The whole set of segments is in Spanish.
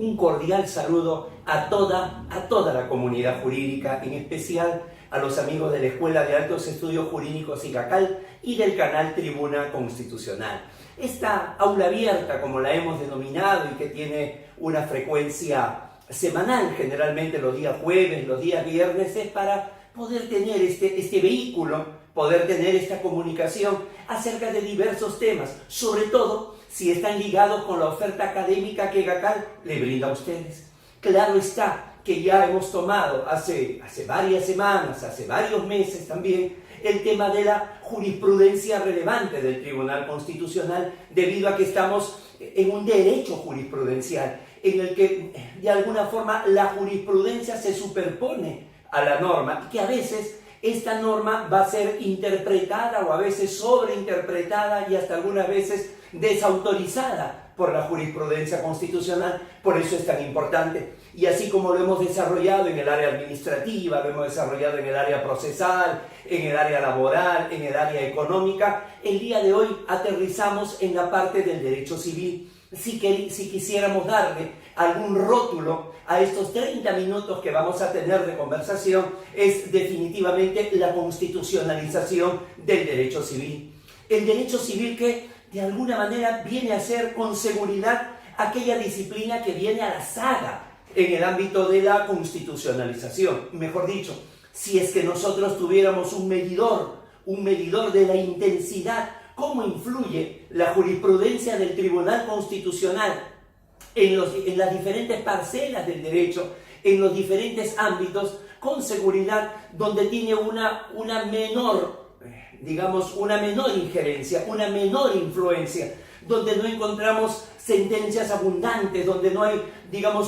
un cordial saludo a toda la comunidad jurídica, en especial a los amigos de la Escuela de Altos Estudios Jurídicos ICACAL y del canal Tribuna Constitucional. Esta aula abierta, como la hemos denominado y que tiene una frecuencia semanal, generalmente los días jueves, los días viernes, es para poder tener este vehículo, poder tener esta comunicación acerca de diversos temas, sobre todo si están ligados con la oferta académica que ICACAL le brinda a ustedes. Claro está que ya hemos tomado hace varias semanas, hace varios meses también, el tema de la jurisprudencia relevante del Tribunal Constitucional, debido a que estamos en un derecho jurisprudencial, en el que de alguna forma la jurisprudencia se superpone a la norma, y que a veces esta norma va a ser interpretada o a veces sobreinterpretada y hasta algunas veces desautorizada por la jurisprudencia constitucional. Por eso es tan importante. Y así como lo hemos desarrollado en el área administrativa, lo hemos desarrollado en el área procesal, en el área laboral, en el área económica, el día de hoy aterrizamos en la parte del derecho civil. Si quisiéramos darle algún rótulo a estos 30 minutos que vamos a tener de conversación, es definitivamente la constitucionalización del derecho civil. El derecho civil que de alguna manera viene a ser con seguridad aquella disciplina que viene a la saga en el ámbito de la constitucionalización. Mejor dicho, si es que nosotros tuviéramos un medidor de la intensidad, cómo influye la jurisprudencia del Tribunal Constitucional en las diferentes parcelas del derecho, en los diferentes ámbitos, con seguridad, donde tiene una menor injerencia, una menor influencia, donde no encontramos sentencias abundantes, donde no hay,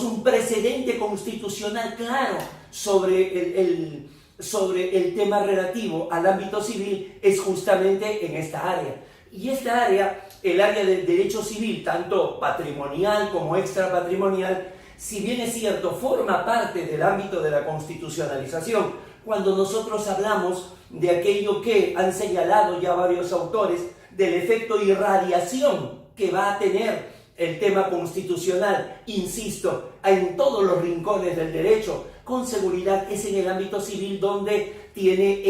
un precedente constitucional claro sobre el tema relativo al ámbito civil, es justamente en esta área. Y esta área, el área del derecho civil, tanto patrimonial como extrapatrimonial, si bien es cierto, forma parte del ámbito de la constitucionalización. Cuando nosotros hablamos de aquello que han señalado ya varios autores, del efecto irradiación que va a tener el tema constitucional, insisto, en todos los rincones del derecho, con seguridad es en el ámbito civil donde tiene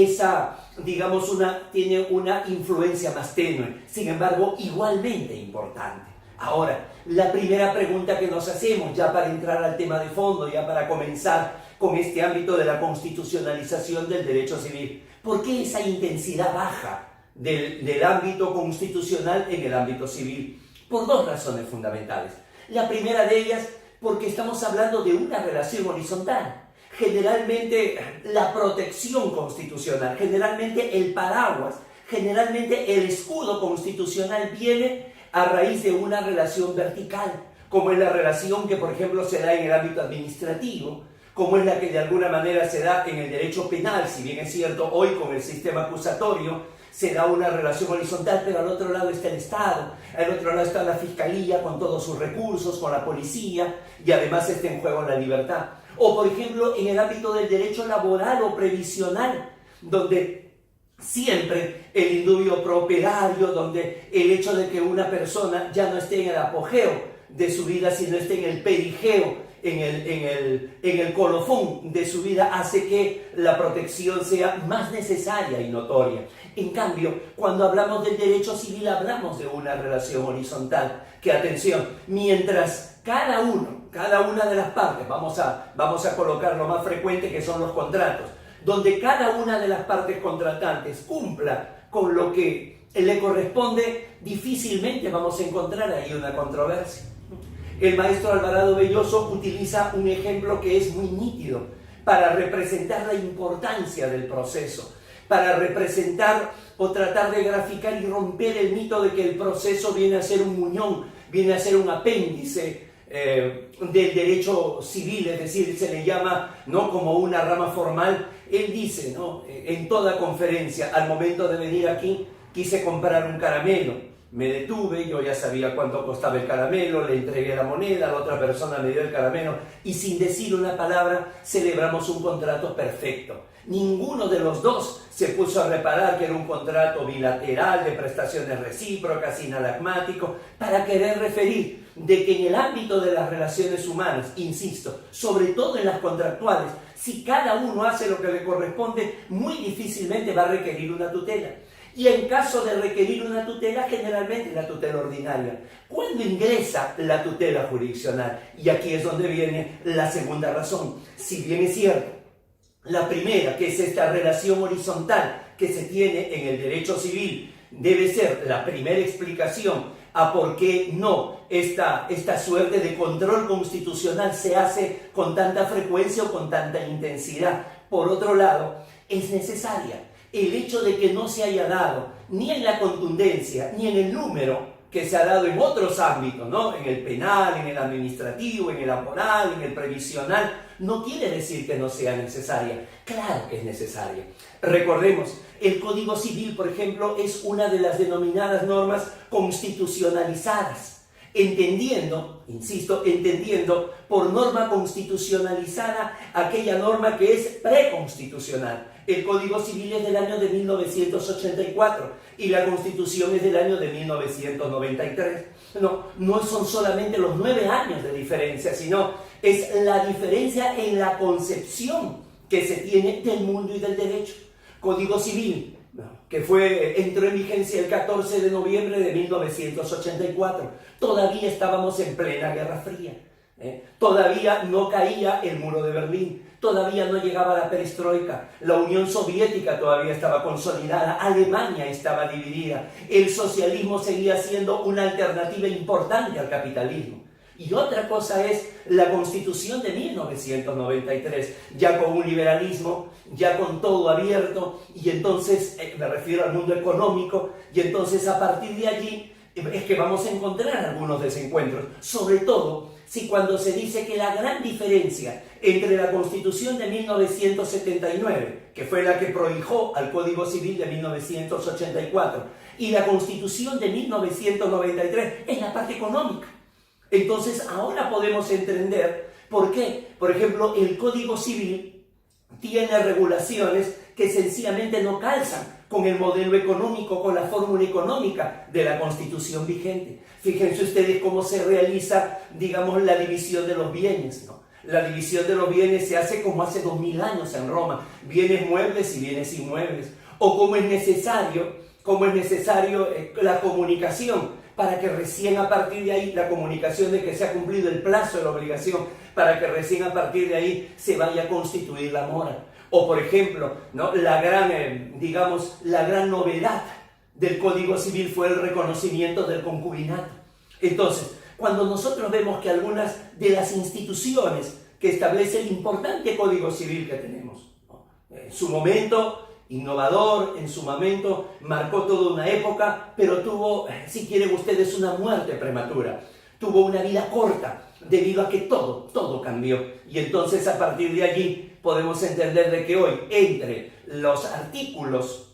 tiene una influencia más tenue, sin embargo, igualmente importante. Ahora, la primera pregunta que nos hacemos, ya para entrar al tema de fondo, ya para comenzar con este ámbito de la constitucionalización del derecho civil, ¿por qué esa intensidad baja del ámbito constitucional en el ámbito civil? Por dos razones fundamentales. La primera de ellas, porque estamos hablando de una relación horizontal. Generalmente la protección constitucional, generalmente el paraguas, generalmente el escudo constitucional viene a raíz de una relación vertical, como es la relación que, por ejemplo, se da en el ámbito administrativo, como es la que de alguna manera se da en el derecho penal. Si bien es cierto, hoy con el sistema acusatorio se da una relación horizontal, pero al otro lado está el Estado, al otro lado está la Fiscalía con todos sus recursos, con la policía, y además está en juego la libertad. O, por ejemplo, en el ámbito del derecho laboral o previsional, donde siempre el indubio pro operario, donde el hecho de que una persona ya no esté en el apogeo de su vida, sino esté en el perigeo, en el colofón de su vida, hace que la protección sea más necesaria y notoria. En cambio, cuando hablamos del derecho civil, hablamos de una relación horizontal, que, atención, mientras cada una de las partes, vamos a colocar lo más frecuente, que son los contratos, donde cada una de las partes contratantes cumpla con lo que le corresponde, difícilmente vamos a encontrar ahí una controversia. El maestro Alvarado Belloso utiliza un ejemplo que es muy nítido para representar la importancia del proceso, para representar o tratar de graficar y romper el mito de que el proceso viene a ser un muñón, viene a ser un apéndice del derecho civil, es decir, se le llama como una rama formal. Él dice, en toda conferencia, al momento de venir aquí, quise comprar un caramelo, me detuve, yo ya sabía cuánto costaba el caramelo, le entregué la moneda, la otra persona me dio el caramelo y sin decir una palabra celebramos un contrato perfecto. Ninguno de los dos se puso a reparar que era un contrato bilateral de prestaciones recíprocas, inalagmático, para querer referir de que en el ámbito de las relaciones humanas, insisto, sobre todo en las contractuales, si cada uno hace lo que le corresponde, muy difícilmente va a requerir una tutela. Y en caso de requerir una tutela, generalmente la tutela ordinaria. ¿Cuándo ingresa la tutela jurisdiccional? Y aquí es donde viene la segunda razón. Si bien es cierto, la primera, que es esta relación horizontal que se tiene en el derecho civil, debe ser la primera explicación a por qué no esta suerte de control constitucional se hace con tanta frecuencia o con tanta intensidad. Por otro lado, es necesaria. El hecho de que no se haya dado ni en la contundencia ni en el número que se ha dado en otros ámbitos, ¿no? En el penal, en el administrativo, en el laboral, en el previsional, no quiere decir que no sea necesaria. Claro que es necesaria. Recordemos, el Código Civil, por ejemplo, es una de las denominadas normas constitucionalizadas. Entendiendo, insisto, entendiendo por norma constitucionalizada aquella norma que es preconstitucional. El Código Civil es del año de 1984 y la Constitución es del año de 1993. No son solamente los 9 años de diferencia, sino es la diferencia en la concepción que se tiene del mundo y del derecho. Código Civil, que entró en vigencia el 14 de noviembre de 1984. Todavía estábamos en plena Guerra Fría. Todavía no caía el muro de Berlín. Todavía no llegaba la perestroika, la Unión Soviética todavía estaba consolidada, Alemania estaba dividida, el socialismo seguía siendo una alternativa importante al capitalismo. Y otra cosa es la Constitución de 1993, ya con un liberalismo, ya con todo abierto, y entonces, me refiero al mundo económico, y entonces a partir de allí es que vamos a encontrar algunos desencuentros, sobre todo si cuando se dice que la gran diferencia entre la Constitución de 1979, que fue la que prohijó al Código Civil de 1984, y la Constitución de 1993 es la parte económica. Entonces ahora podemos entender por qué, por ejemplo, el Código Civil tiene regulaciones que sencillamente no calzan con el modelo económico, con la fórmula económica de la Constitución vigente. Fíjense ustedes cómo se realiza, digamos, la división de los bienes, ¿no? La división de los bienes se hace como hace 2000 años en Roma, bienes muebles y bienes inmuebles. O cómo es necesario la comunicación, para que recién a partir de ahí, la comunicación de que se ha cumplido el plazo de la obligación, para que recién a partir de ahí se vaya a constituir la mora. O por ejemplo, ¿no? la gran novedad del Código Civil fue el reconocimiento del concubinato. Entonces, cuando nosotros vemos que algunas de las instituciones que establece el importante Código Civil que tenemos, ¿no? En su momento innovador, en su momento marcó toda una época, pero tuvo, si quieren ustedes, una muerte prematura, tuvo una vida corta, debido a que todo cambió. Y entonces a partir de allí podemos entender de que hoy, entre los artículos,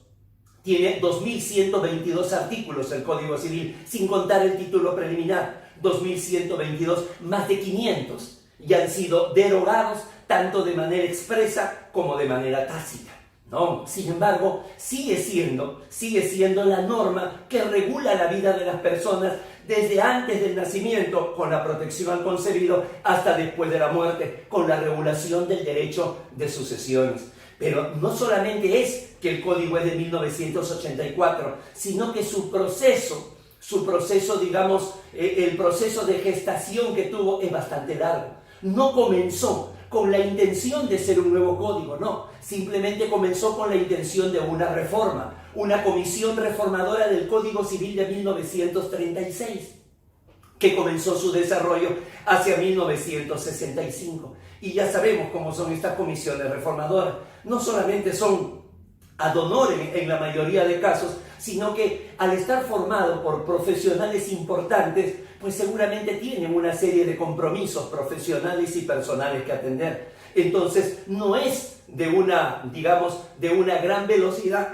tiene 2.122 artículos el Código Civil, sin contar el título preliminar, 2.122, más de 500 ya han sido derogados, tanto de manera expresa como de manera tácita. No, sin embargo, sigue siendo la norma que regula la vida de las personas desde antes del nacimiento, con la protección al concebido, hasta después de la muerte, con la regulación del derecho de sucesiones. Pero no solamente es que el código es de 1984, sino que su proceso, digamos, el proceso de gestación que tuvo es bastante largo. No comenzó con la intención de ser un nuevo código, no. Simplemente comenzó con la intención de una reforma, una comisión reformadora del Código Civil de 1936, que comenzó su desarrollo hacia 1965. Y ya sabemos cómo son estas comisiones reformadoras. No solamente son ad honorem en la mayoría de casos, sino que al estar formado por profesionales importantes, pues seguramente tienen una serie de compromisos profesionales y personales que atender. Entonces, no es de una gran velocidad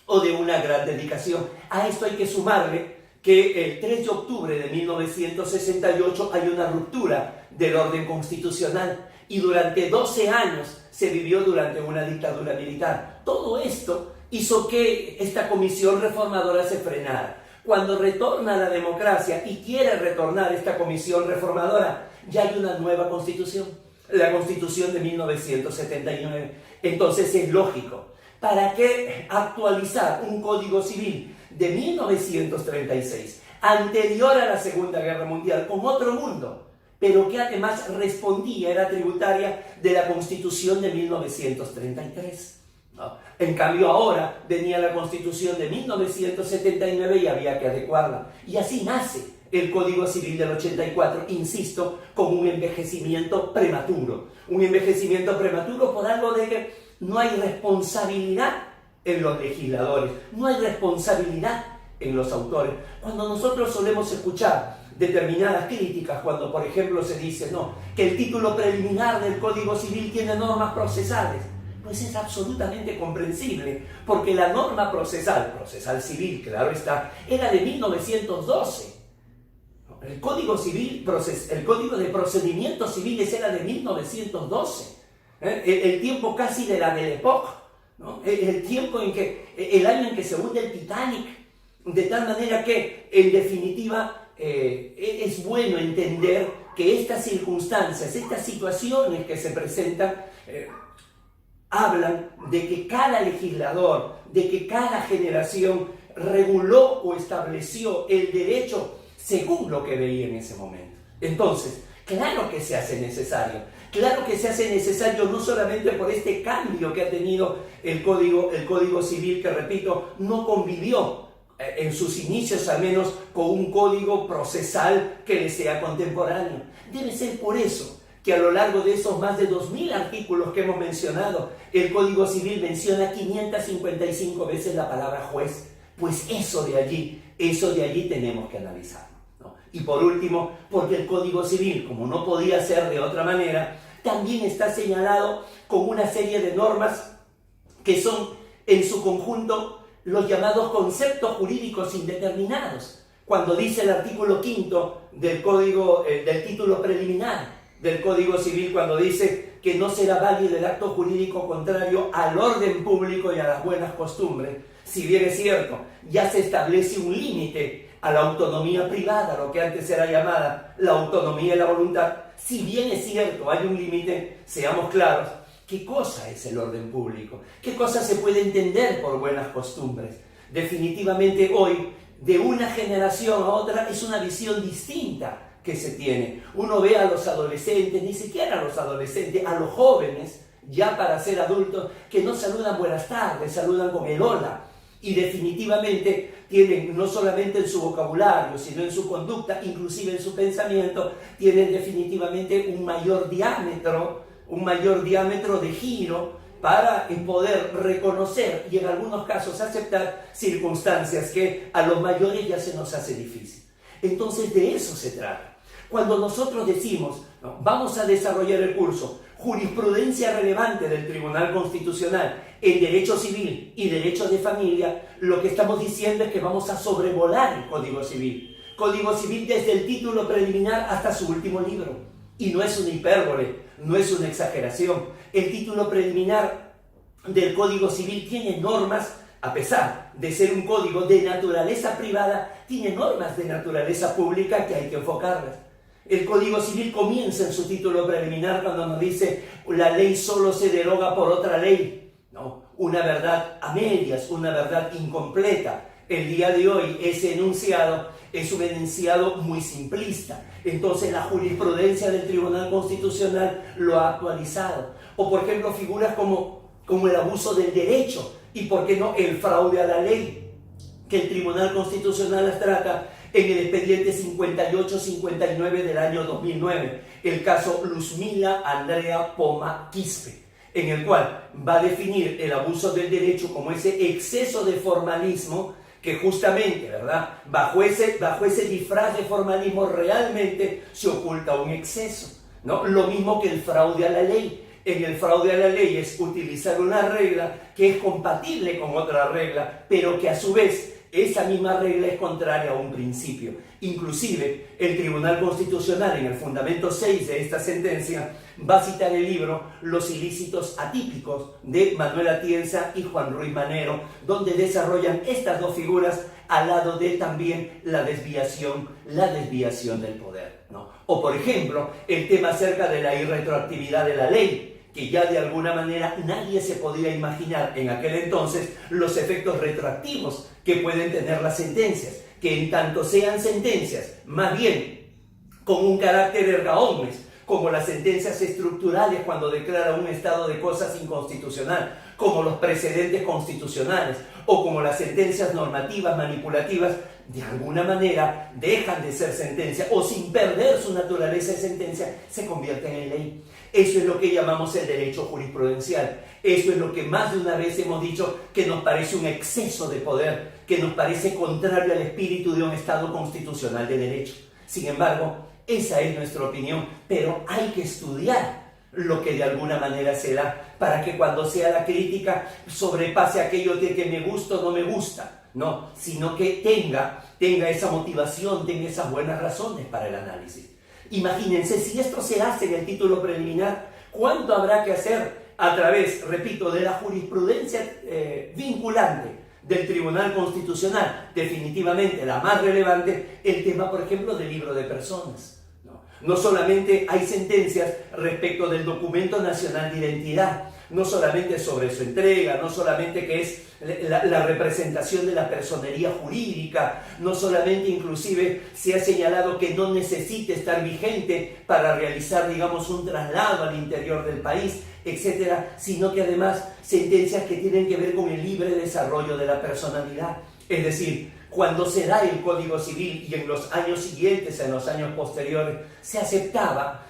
o de una gran dedicación. A esto hay que sumarle que el 3 de octubre de 1968 hay una ruptura del orden constitucional y durante 12 años se vivió durante una dictadura militar. Todo esto hizo que esta comisión reformadora se frenara. Cuando retorna a la democracia y quiere retornar esta comisión reformadora, ya hay una nueva constitución, la constitución de 1979. Entonces es lógico, ¿para qué actualizar un código civil de 1936, anterior a la Segunda Guerra Mundial, con otro mundo, pero que además respondía, era tributaria de la Constitución de 1933? ¿No? En cambio ahora venía la Constitución de 1979 y había que adecuarla. Y así nace el Código Civil del 84, insisto, con un envejecimiento prematuro. Un envejecimiento prematuro por algo de que no hay responsabilidad en los legisladores, no hay responsabilidad en los autores. Cuando nosotros solemos escuchar determinadas críticas, cuando por ejemplo se dice no, que el título preliminar del Código Civil tiene normas procesales, pues es absolutamente comprensible, porque la norma procesal civil, claro está, era de 1912. El Código Civil, el Código de Procedimientos Civiles era de 1912. El tiempo casi de la Belle Époque, ¿no? El tiempo en que, el año en que se hunde el Titanic, de tal manera que, en definitiva, es bueno entender que estas circunstancias, estas situaciones que se presentan, hablan de que cada legislador, de que cada generación reguló o estableció el derecho según lo que veía en ese momento. Entonces, claro que se hace necesario. Claro que se hace necesario no solamente por este cambio que ha tenido el Código Civil, que repito, no convivió en sus inicios al menos con un código procesal que le sea contemporáneo. Debe ser por eso que a lo largo de esos más de 2000 artículos que hemos mencionado, el Código Civil menciona 555 veces la palabra juez. Pues eso de allí tenemos que analizarlo, ¿no? Y por último, porque el Código Civil, como no podía ser de otra manera, también está señalado con una serie de normas que son en su conjunto los llamados conceptos jurídicos indeterminados. Cuando dice el artículo 5 del título preliminar del Código Civil, cuando dice que no será válido el acto jurídico contrario al orden público y a las buenas costumbres, si bien es cierto, ya se establece un límite a la autonomía privada, lo que antes era llamada la autonomía y la voluntad, si bien es cierto, hay un límite, seamos claros, ¿qué cosa es el orden público? ¿Qué cosa se puede entender por buenas costumbres? Definitivamente hoy, de una generación a otra, es una visión distinta que se tiene. Uno ve a los adolescentes, ni siquiera a los adolescentes, a los jóvenes, ya para ser adultos, que no saludan buenas tardes, saludan con el hola. Y definitivamente tienen, no solamente en su vocabulario, sino en su conducta, inclusive en su pensamiento, tienen definitivamente un mayor diámetro de giro para poder reconocer y en algunos casos aceptar circunstancias que a los mayores ya se nos hace difícil. Entonces de eso se trata. Cuando nosotros decimos, no, vamos a desarrollar el curso Jurisprudencia relevante del Tribunal Constitucional en Derecho Civil y Derecho de Familia, lo que estamos diciendo es que vamos a sobrevolar el Código Civil. Código Civil desde el título preliminar hasta su último libro. Y no es una hipérbole, no es una exageración. El título preliminar del Código Civil tiene normas, a pesar de ser un código de naturaleza privada, tiene normas de naturaleza pública que hay que enfocarlas. El Código Civil comienza en su título preliminar cuando nos dice la ley solo se deroga por otra ley. No, una verdad a medias, una verdad incompleta. El día de hoy ese enunciado es un enunciado muy simplista. Entonces la jurisprudencia del Tribunal Constitucional lo ha actualizado. O por ejemplo figuras como el abuso del derecho y por qué no el fraude a la ley, que el Tribunal Constitucional las trata en el expediente 58-59 del año 2009, el caso Luzmila Andrea Poma Quispe, en el cual va a definir el abuso del derecho como ese exceso de formalismo que justamente, ¿verdad?, bajo ese disfraz de formalismo realmente se oculta un exceso, ¿no? Lo mismo que el fraude a la ley. En el fraude a la ley es utilizar una regla que es compatible con otra regla, pero que a su vez esa misma regla es contraria a un principio. Inclusive, el Tribunal Constitucional, en el fundamento 6 de esta sentencia, va a citar el libro Los ilícitos atípicos de Manuel Atienza y Juan Ruiz Manero, donde desarrollan estas dos figuras al lado de también la desviación del poder, ¿no? O, por ejemplo, el tema acerca de la irretroactividad de la ley, que ya de alguna manera nadie se podía imaginar en aquel entonces los efectos retroactivos que pueden tener las sentencias, que en tanto sean sentencias más bien con un carácter erga omnes, como las sentencias estructurales cuando declara un estado de cosas inconstitucional, como los precedentes constitucionales, o como las sentencias normativas manipulativas, de alguna manera dejan de ser sentencia, o sin perder su naturaleza de sentencia, se convierten en ley. Eso es lo que llamamos el derecho jurisprudencial. Eso es lo que más de una vez hemos dicho que nos parece un exceso de poder, que nos parece contrario al espíritu de un Estado constitucional de derecho. Sin embargo, esa es nuestra opinión, pero hay que estudiar lo que de alguna manera se da para que cuando sea la crítica sobrepase aquello de que me gusta o no me gusta, no, sino que tenga esa motivación, tenga esas buenas razones para el análisis. Imagínense, si esto se hace en el título preliminar, ¿cuánto habrá que hacer a través, repito, de la jurisprudencia vinculante del Tribunal Constitucional? Definitivamente la más relevante, el tema, por ejemplo, del libro de personas. No solamente hay sentencias respecto del documento nacional de identidad, no solamente sobre su entrega, no solamente que es la representación de la personería jurídica, no solamente inclusive se ha señalado que no necesite estar vigente para realizar, digamos, un traslado al interior del país, etcétera, sino que además sentencias que tienen que ver con el libre desarrollo de la personalidad. Es decir, cuando se da el Código Civil y en los años siguientes, en los años posteriores, se aceptaba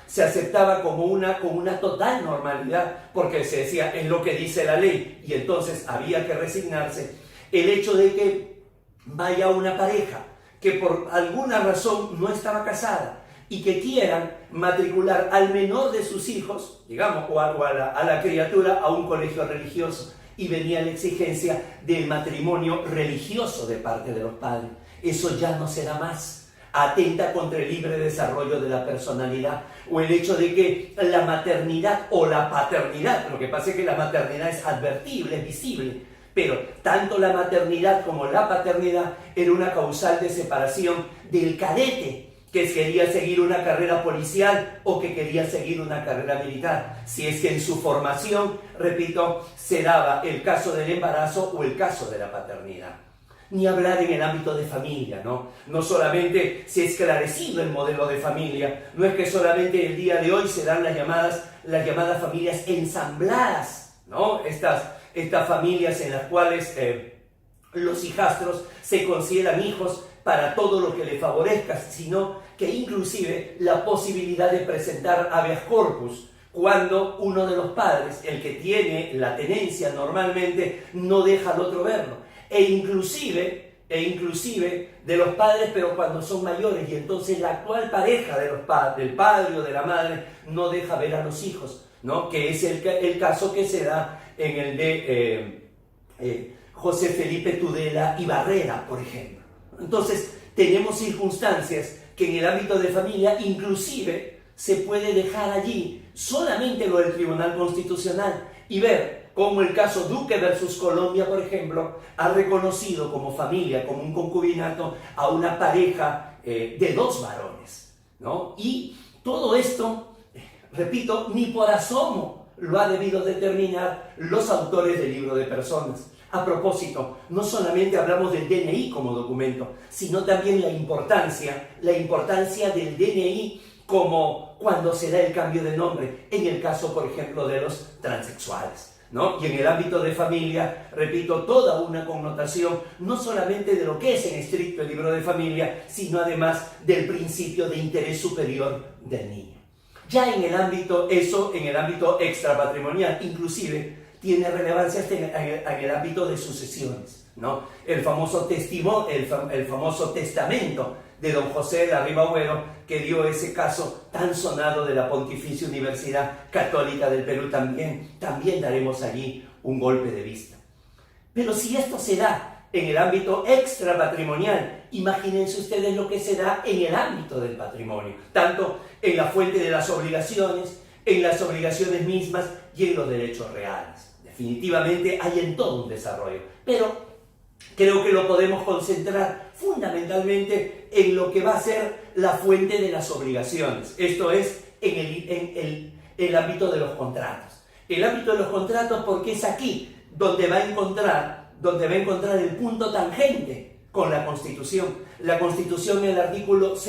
con una total normalidad, porque se decía, es lo que dice la ley, y entonces había que resignarse. El hecho de que vaya una pareja que por alguna razón no estaba casada y que quieran matricular al menor de sus hijos, digamos, o a la criatura a un colegio religioso, y venía la exigencia del matrimonio religioso de parte de los padres. Eso ya no se da más. Atenta contra el libre desarrollo de la personalidad. O el hecho de que la maternidad o la paternidad, lo que pasa es que la maternidad es advertible, es visible, pero tanto la maternidad como la paternidad era una causal de separación del cadete que quería seguir una carrera policial o que quería seguir una carrera militar, si es que en su formación, repito, se daba el caso del embarazo o el caso de la paternidad. Ni hablar en el ámbito de familia, ¿no? No solamente se ha esclarecido el modelo de familia, no es que solamente el día de hoy se dan las llamadas familias ensambladas, ¿no? Estas familias en las cuales los hijastros se consideran hijos para todo lo que le favorezca, sino que inclusive la posibilidad de presentar habeas corpus cuando uno de los padres, el que tiene la tenencia normalmente, no deja al otro verlo, e inclusive de los padres, pero cuando son mayores, y entonces la actual pareja del padre o de la madre no deja ver a los hijos, ¿no? Que es el caso que se da en el de José Felipe Tudela y Barrera, por ejemplo. Entonces, tenemos circunstancias que en el ámbito de familia inclusive se puede dejar allí solamente lo del Tribunal Constitucional y ver cómo el caso Duque versus Colombia, por ejemplo, ha reconocido como familia, como un concubinato, a una pareja de dos varones, ¿no? Y todo esto, repito, ni por asomo lo ha debido determinar los autores del libro de personas. A propósito, no solamente hablamos del DNI como documento, sino también la importancia del DNI como cuando se da el cambio de nombre, en el caso, por ejemplo, de los transexuales, ¿no? Y en el ámbito de familia, repito, toda una connotación, no solamente de lo que es en estricto el libro de familia, sino además del principio de interés superior del niño. Ya en el ámbito extrapatrimonial, inclusive, tiene relevancia en el ámbito de sucesiones, ¿no? El famoso testamento de don José de la Riva Agüero, que dio ese caso tan sonado de la Pontificia Universidad Católica del Perú, también daremos allí un golpe de vista. Pero si esto se da en el ámbito extrapatrimonial, imagínense ustedes lo que se da en el ámbito del patrimonio, tanto en la fuente de las obligaciones, en las obligaciones mismas y en los derechos reales. Definitivamente hay en todo un desarrollo, pero creo que lo podemos concentrar fundamentalmente en lo que va a ser la fuente de las obligaciones, esto es, en el ámbito de los contratos. El ámbito de los contratos, porque es aquí donde va a encontrar el punto tangente con la Constitución. La Constitución, en el artículo 2,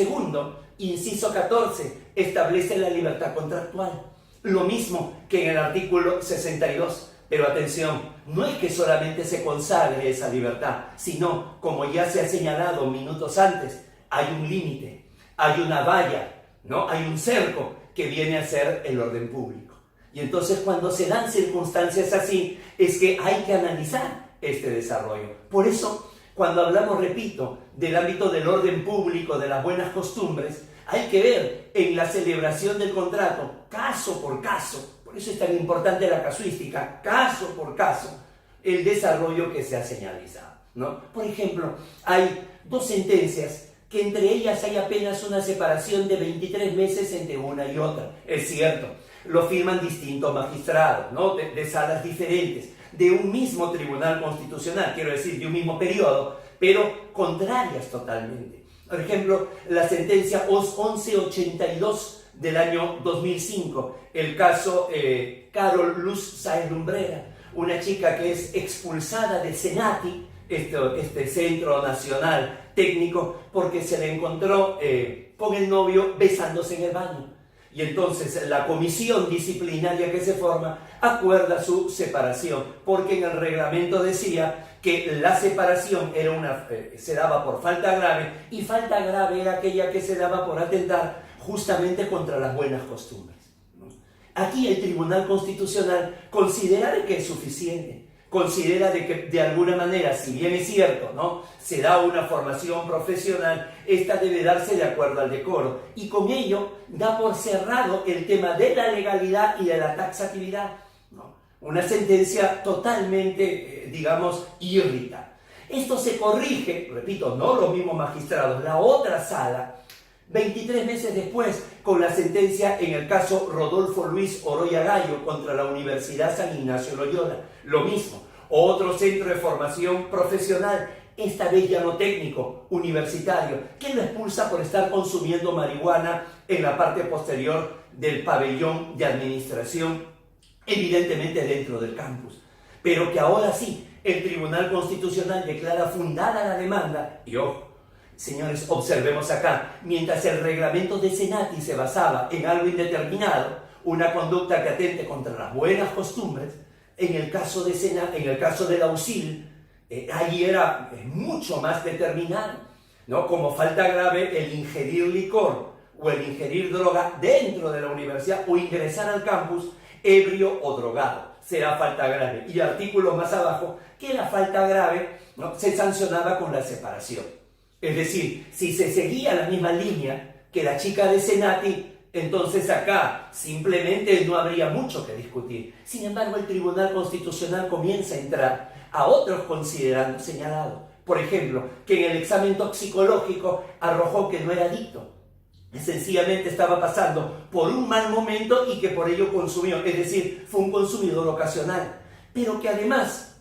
inciso 14, establece la libertad contractual. Lo mismo que en el artículo 62. Pero atención, no es que solamente se consagre esa libertad, sino, como ya se ha señalado minutos antes, hay un límite, hay una valla, ¿no? Hay un cerco que viene a ser el orden público. Y entonces cuando se dan circunstancias así, es que hay que analizar este desarrollo. Por eso, cuando hablamos, repito, del ámbito del orden público, de las buenas costumbres, hay que ver en la celebración del contrato, caso por caso, por eso es tan importante la casuística, caso por caso, el desarrollo que se ha señalizado, ¿no? Por ejemplo, hay dos sentencias que entre ellas hay apenas una separación de 23 meses entre una y otra. Es cierto, lo firman distintos magistrados, ¿no? de salas diferentes, de un mismo tribunal constitucional, quiero decir, de un mismo periodo, pero contrarias totalmente. Por ejemplo, la sentencia 1182 del año 2005, el caso Carol Luz Sáenz Lumbrera, una chica que es expulsada de Senati, este Centro Nacional Técnico, porque se le encontró con el novio besándose en el baño. Y entonces la comisión disciplinaria que se forma acuerda su separación, porque en el reglamento decía que la separación era se daba por falta grave, y falta grave era aquella que se daba por atentar justamente contra las buenas costumbres, ¿no? Aquí el Tribunal Constitucional considera que es suficiente, considera de que de alguna manera, si bien es cierto, ¿no?, se da una formación profesional, esta debe darse de acuerdo al decoro, y con ello da por cerrado el tema de la legalidad y de la taxatividad, ¿no? Una sentencia totalmente, digamos, irrita. Esto se corrige, repito, no los mismos magistrados, la otra sala, 23 meses después, con la sentencia en el caso Rodolfo Luis Oroya Gallo contra la Universidad San Ignacio Loyola. Lo mismo, otro centro de formación profesional, esta vez ya no técnico, universitario, que lo expulsa por estar consumiendo marihuana en la parte posterior del pabellón de administración, evidentemente dentro del campus. Pero que ahora sí, el Tribunal Constitucional declara fundada la demanda, y ojo, señores, observemos acá, mientras el reglamento de Senati se basaba en algo indeterminado, una conducta que atente contra las buenas costumbres, en el caso de la USIL, ahí era mucho más determinado, ¿no? Como falta grave el ingerir licor o el ingerir droga dentro de la universidad o ingresar al campus ebrio o drogado, será falta grave. Y artículo más abajo, que la falta grave, ¿no?, se sancionaba con la separación. Es decir, si se seguía la misma línea que la chica de Senati, entonces acá simplemente no habría mucho que discutir. Sin embargo, el Tribunal Constitucional comienza a entrar a otros considerandos señalados. Por ejemplo, que en el examen toxicológico arrojó que no era adicto, que sencillamente estaba pasando por un mal momento y que por ello consumió, es decir, fue un consumidor ocasional, pero que además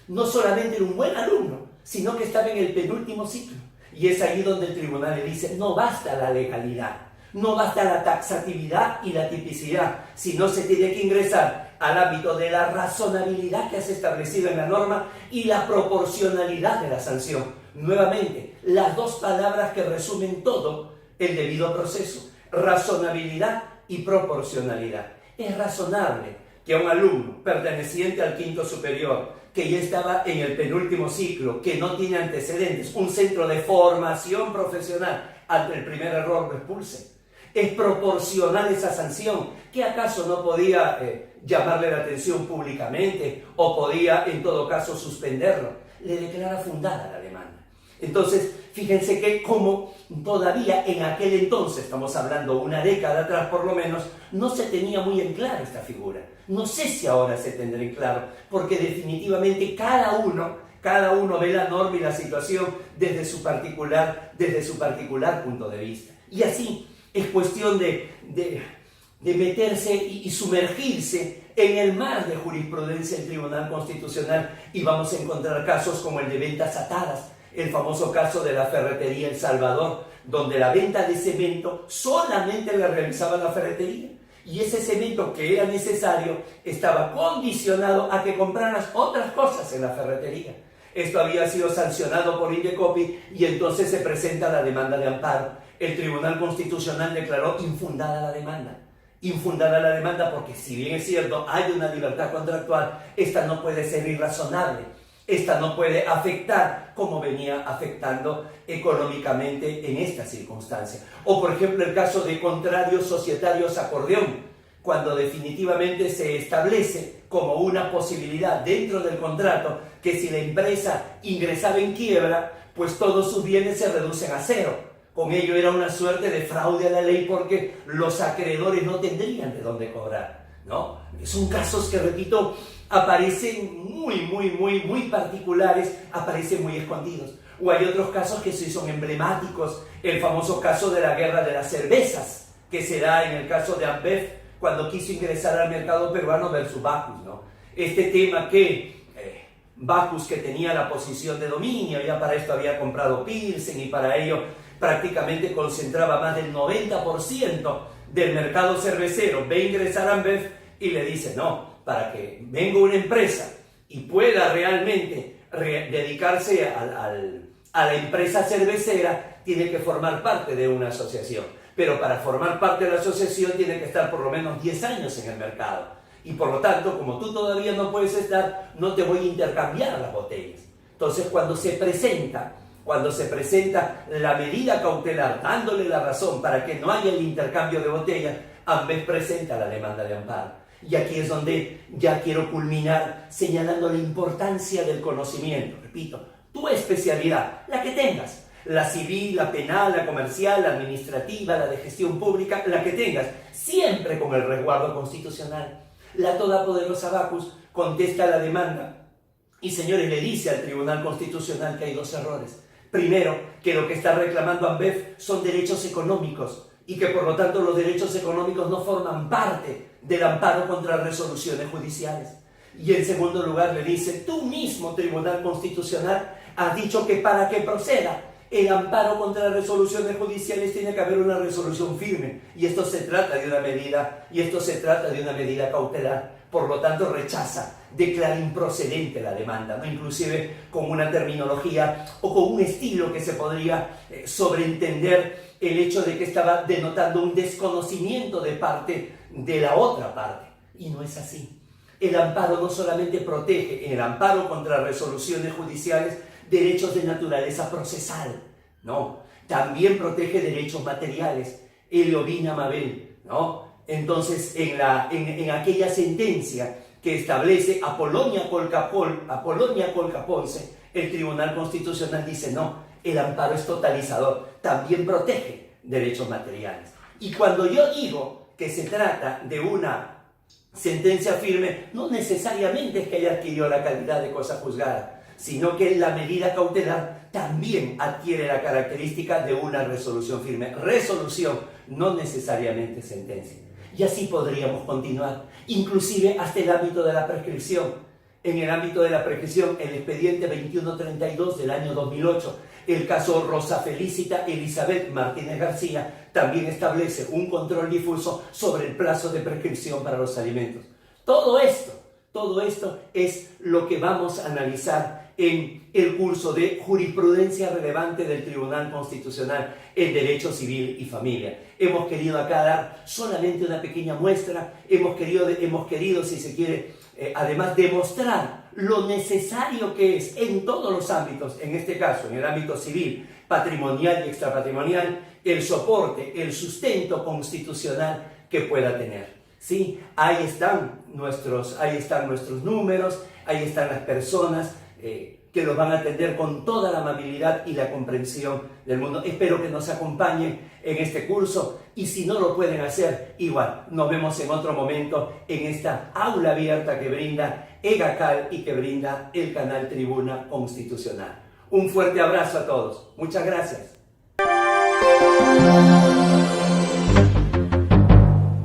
no solamente era un buen alumno, sino que estaba en el penúltimo ciclo. Y es ahí donde el tribunal le dice, no basta la legalidad, no basta la taxatividad y la tipicidad, sino se tiene que ingresar al ámbito de la razonabilidad que se ha establecido en la norma y la proporcionalidad de la sanción. Nuevamente, las dos palabras que resumen todo el debido proceso, razonabilidad y proporcionalidad. Es razonable que a un alumno perteneciente al quinto superior, que ya estaba en el penúltimo ciclo, que no tiene antecedentes, un centro de formación profesional, ante el primer error lo expulse. Es proporcional esa sanción, que acaso no podía llamarle la atención públicamente o podía en todo caso suspenderlo. Le declara fundada la demanda. Entonces, fíjense que como todavía en aquel entonces, estamos hablando una década atrás por lo menos, no se tenía muy en claro esta figura. No sé si ahora se tendrá en claro, porque definitivamente cada uno Cada uno ve la norma y la situación desde su particular punto de vista. Y así es cuestión de meterse y sumergirse en el mar de jurisprudencia del Tribunal Constitucional, y vamos a encontrar casos como el de ventas atadas, el famoso caso de la ferretería El Salvador, donde la venta de cemento solamente la realizaba la ferretería, y ese cemento que era necesario estaba condicionado a que compraras otras cosas en la ferretería. Esto había sido sancionado por Indecopi y entonces se presenta la demanda de amparo. El Tribunal Constitucional declaró infundada la demanda. Infundada la demanda porque, si bien es cierto, hay una libertad contractual, esta no puede ser irrazonable. Esta no puede afectar como venía afectando económicamente en esta circunstancia. O, por ejemplo, el caso de contrarios societarios acordeón, cuando definitivamente se establece como una posibilidad dentro del contrato que si la empresa ingresaba en quiebra, pues todos sus bienes se reducen a cero. Con ello era una suerte de fraude a la ley porque los acreedores no tendrían de dónde cobrar, ¿no? Son casos que, repito, aparecen muy particulares, aparecen muy escondidos. O hay otros casos que sí son emblemáticos, el famoso caso de la guerra de las cervezas, que se da en el caso de Ambev, cuando quiso ingresar al mercado peruano versus Bacus, ¿no? Este tema que Bacus, que tenía la posición de dominio, ya para esto había comprado Pilsen y para ello prácticamente concentraba más del 90% del mercado cervecero, ve ingresar a Ambev y le dice, no, para que venga una empresa y pueda realmente dedicarse a la empresa cervecera, tiene que formar parte de una asociación. Pero para formar parte de la asociación tiene que estar por lo menos 10 años en el mercado. Y por lo tanto, como tú todavía no puedes estar, no te voy a intercambiar las botellas. Entonces, cuando se presenta la medida cautelar, dándole la razón para que no haya el intercambio de botellas, Ambev presenta la demanda de amparo. Y aquí es donde ya quiero culminar señalando la importancia del conocimiento. Repito, tu especialidad, la que tengas, la civil, la penal, la comercial, la administrativa, la de gestión pública, la que tengas, siempre con el resguardo constitucional. La todopoderosa Bacus contesta la demanda y, señores, le dice al Tribunal Constitucional que hay dos errores. Primero, que lo que está reclamando Ambev son derechos económicos y que por lo tanto los derechos económicos no forman parte del amparo contra resoluciones judiciales. Y en segundo lugar le dice, tú mismo, Tribunal Constitucional, has dicho que para que proceda el amparo contra resoluciones judiciales tiene que haber una resolución firme, y esto se trata de una medida cautelar. Por lo tanto, rechaza, declara improcedente la demanda, ¿no? Inclusive con una terminología o con un estilo que se podría sobreentender el hecho de que estaba denotando un desconocimiento de parte de la otra parte. Y no es así. El amparo no solamente protege, en el amparo contra resoluciones judiciales, derechos de naturaleza procesal, no, también protege derechos materiales, Eleovina Mabel, ¿no? Entonces, en aquella sentencia que establece Apolonia Colcaponce, el Tribunal Constitucional dice, no, el amparo es totalizador, también protege derechos materiales. Y cuando yo digo que se trata de una sentencia firme, no necesariamente es que haya adquirido la calidad de cosa juzgada, sino que la medida cautelar también adquiere la característica de una resolución firme. Resolución, no necesariamente sentencia. Y así podríamos continuar, inclusive hasta el ámbito de la prescripción. En el ámbito de la prescripción, el expediente 2132 del año 2008, el caso Rosa Felicita Elizabeth Martínez García, también establece un control difuso sobre el plazo de prescripción para los alimentos. Todo esto es lo que vamos a analizar en el curso de jurisprudencia relevante del Tribunal Constitucional en Derecho Civil y Familia. Hemos querido acá dar solamente una pequeña muestra, hemos querido, si se quiere, además demostrar lo necesario que es en todos los ámbitos, en este caso, en el ámbito civil, patrimonial y extrapatrimonial, el soporte, el sustento constitucional que pueda tener. ¿Sí? Ahí están nuestros números, ahí están las personas que los van a atender con toda la amabilidad y la comprensión del mundo. Espero que nos acompañen en este curso y si no lo pueden hacer, igual, nos vemos en otro momento en esta aula abierta que brinda EGACAL y que brinda el canal Tribuna Constitucional. Un fuerte abrazo a todos. Muchas gracias.